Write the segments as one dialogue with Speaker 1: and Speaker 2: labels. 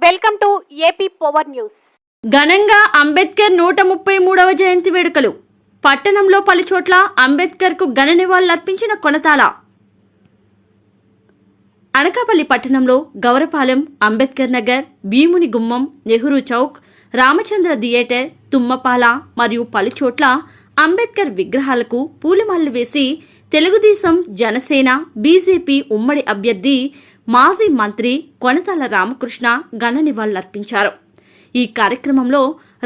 Speaker 1: Welcome to AP power news.
Speaker 2: ఘనంగా అంబేద్కర్ 133వ జయంతి వేడుకలు. పట్టణంలో పలుచోట్ల అంబేద్కర్కు ఘన నివాళులర్పించిన కొనతాల. అనకాపల్లి పట్టణంలో గౌరపాలెం, అంబేద్కర్ నగర్, భీముని గుమ్మం, నెహ్రూ చౌక్, రామచంద్ర థియేటర్, తుమ్మపాల మరియు పలుచోట్ల అంబేద్కర్ విగ్రహాలకు పూలమాలలు వేసి తెలుగుదేశం, జనసేన, బీజేపీ ఉమ్మడి అభ్యర్థి మాజీ మంత్రి కొనతాల రామకృష్ణ ఘన నివాళులర్పించారు. ఈ కార్యక్రమంలో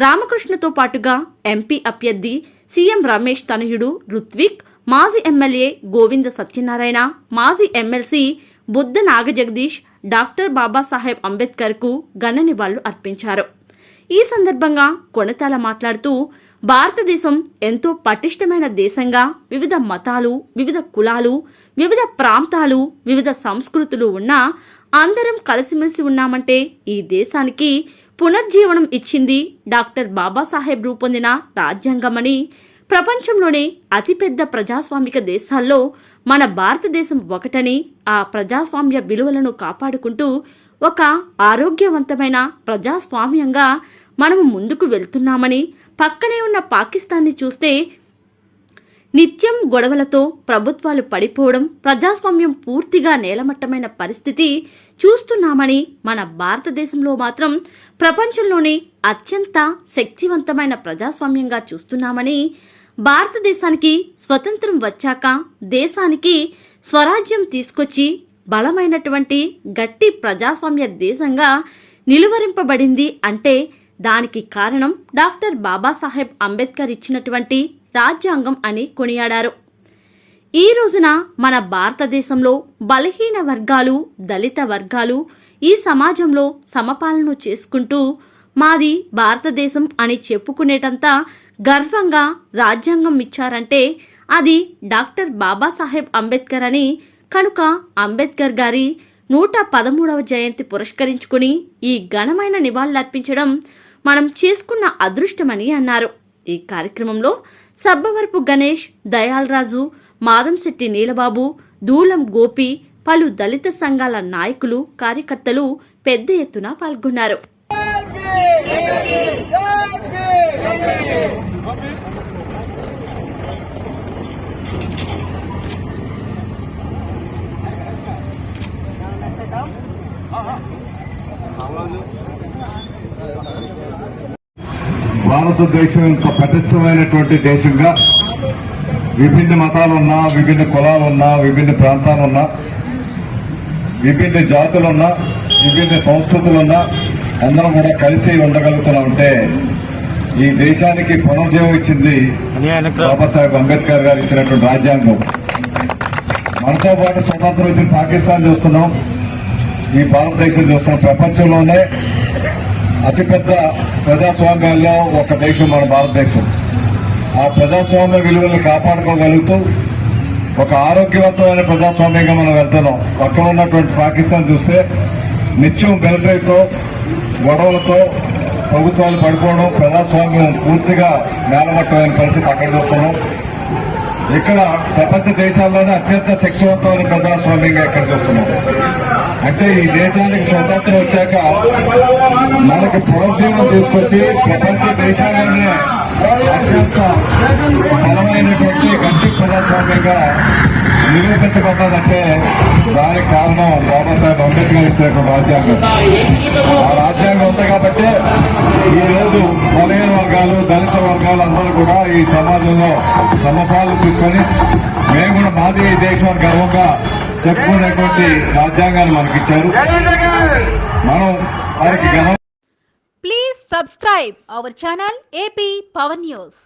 Speaker 2: రామకృష్ణతో పాటుగా ఎంపీ అభ్యర్థి సీఎం రమేష్ తనయుడు రుత్విక్, మాజీ ఎమ్మెల్యే గోవింద సత్యనారాయణ, మాజీ ఎమ్మెల్సీ బుద్ధ నాగజగదీష్, డాక్టర్ బాబాసాహెబ్ అంబేద్కర్కు ఘన నివాళులు అర్పించారు. ఈ సందర్భంగా కొనతాల మాట్లాడుతూ, భారతదేశం ఎంతో పటిష్టమైన దేశంగా వివిధ మతాలు, వివిధ కులాలు, వివిధ ప్రాంతాలు, వివిధ సంస్కృతులు ఉన్నా అందరం కలిసిమెలిసి ఉన్నామంటే ఈ దేశానికి పునర్జీవనం ఇచ్చింది డాక్టర్ బాబాసాహెబ్ రూపొందిన రాజ్యాంగమని, ప్రపంచంలోనే అతిపెద్ద ప్రజాస్వామిక దేశాల్లో మన భారతదేశం ఒకటని, ఆ ప్రజాస్వామ్య విలువలను కాపాడుకుంటూ ఒక ఆరోగ్యవంతమైన ప్రజాస్వామ్యంగా మనము ముందుకు వెళ్తున్నామని, పక్కనే ఉన్న పాకిస్తాన్ని చూస్తే నిత్యం గొడవలతో ప్రభుత్వాలు పడిపోవడం, ప్రజాస్వామ్యం పూర్తిగా నేలమట్టమైన పరిస్థితి చూస్తున్నామని, మన భారతదేశంలో మాత్రం ప్రపంచంలోనే అత్యంత శక్తివంతమైన ప్రజాస్వామ్యంగా చూస్తున్నామని, భారతదేశానికి స్వతంత్రం వచ్చాక దేశానికి స్వరాజ్యం తీసుకొచ్చి బలమైనటువంటి గట్టి ప్రజాస్వామ్య దేశంగా నిలువరింపబడింది అంటే దానికి కారణం డాక్టర్ బాబాసాహెబ్ అంబేద్కర్ ఇచ్చినటువంటి రాజ్యాంగం అని కొనియాడారు. ఈ రోజున మన భారతదేశంలో బలహీన వర్గాలు, దళిత వర్గాలు ఈ సమాజంలో సమపాలన చేసుకుంటూ మాది భారతదేశం అని చెప్పుకునేటంత గర్వంగా రాజ్యాంగం ఇచ్చారంటే అది డాక్టర్ బాబాసాహెబ్ అంబేద్కర్ అని. కనుక అంబేద్కర్ గారి 113వ జయంతి పురస్కరించుకుని ఈ ఘనమైన నివాళులర్పించడం మనం చేసుకున్న అదృష్టమని అన్నారు. ఈ కార్యక్రమంలో సబ్బవరపు గణేష్, దయాల్రాజు, మాదంశెట్టి నీలబాబు, దూలం గోపి, పలు దళిత సంఘాల నాయకులు, కార్యకర్తలు పెద్ద ఎత్తున పాల్గొన్నారు.
Speaker 3: భారతదేశం ఇంత పటిష్టమైనటువంటి దేశంగా విభిన్న మతాలున్నా, విభిన్న కులాలున్నా, విభిన్న ప్రాంతాలున్నా, విభిన్న జాతులున్నా, విభిన్న సంస్కృతులున్నా అందరం కూడా కలిసి ఉండగలుగుతున్నామంటే ఈ దేశానికి పునర్జీవం ఇచ్చింది బాబాసాహెబ్ అంబేద్కర్ గారు ఇచ్చినటువంటి రాజ్యాంగం. మనతో పాటు స్వతంత్రం వచ్చిన పాకిస్తాన్ చూస్తున్నాం, ఈ భారతదేశం చూస్తున్నాం. ప్రపంచంలోనే అతిపెద్ద ప్రజాస్వామ్యాల్లో ఒక దేశం మన భారతదేశం. ఆ ప్రజాస్వామ్య విలువలను కాపాడుకోగలుగుతూ ఒక ఆరోగ్యవంతమైన ప్రజాస్వామ్యంగా మనం వెళ్తున్నాం. పక్కన ఉన్నటువంటి పాకిస్తాన్ చూస్తే నిత్యం మిలిటరీతో గొడవలతో ప్రభుత్వాలు పడిపోవడం, ప్రజాస్వామ్యం పూర్తిగా నేలమట్టమైన పరిస్థితి అక్కడ చూస్తున్నాం. ఇక్కడ ప్రపంచ దేశాల్లోనే అత్యంత శక్తివంతమైన ప్రజాస్వామ్యంగా ఇక్కడ చూస్తున్నాం. అంటే ఈ దేశానికి స్వతంత్రం వచ్చాక మనకి పునర్జీవం తీసుకొచ్చి ప్రపంచ దేశాలనే అత్యంత బలమైనటువంటి గట్టి ప్రజాస్వామ్యంగా నిరూపించబడ్డాదంటే దానికి కారణం బాబాసాహెబ్ అంబేద్కర్ ఇచ్చినటువంటి రాజ్యాంగం. ఆ రాజ్యాంగం ఉంది కాబట్టి ఈ రోజు బలహీన వర్గాలు, దళిత వర్గాలు అందరూ కూడా ఈ సమాజంలో సమపాలు తీసుకొని మేము కూడా మాది ఈ దేశం గర్వంగా చెప్పుకునేటువంటి రాజ్యాంగాన్ని మనకిచ్చారు. మనం వారికి
Speaker 1: please subscribe our channel AP power news.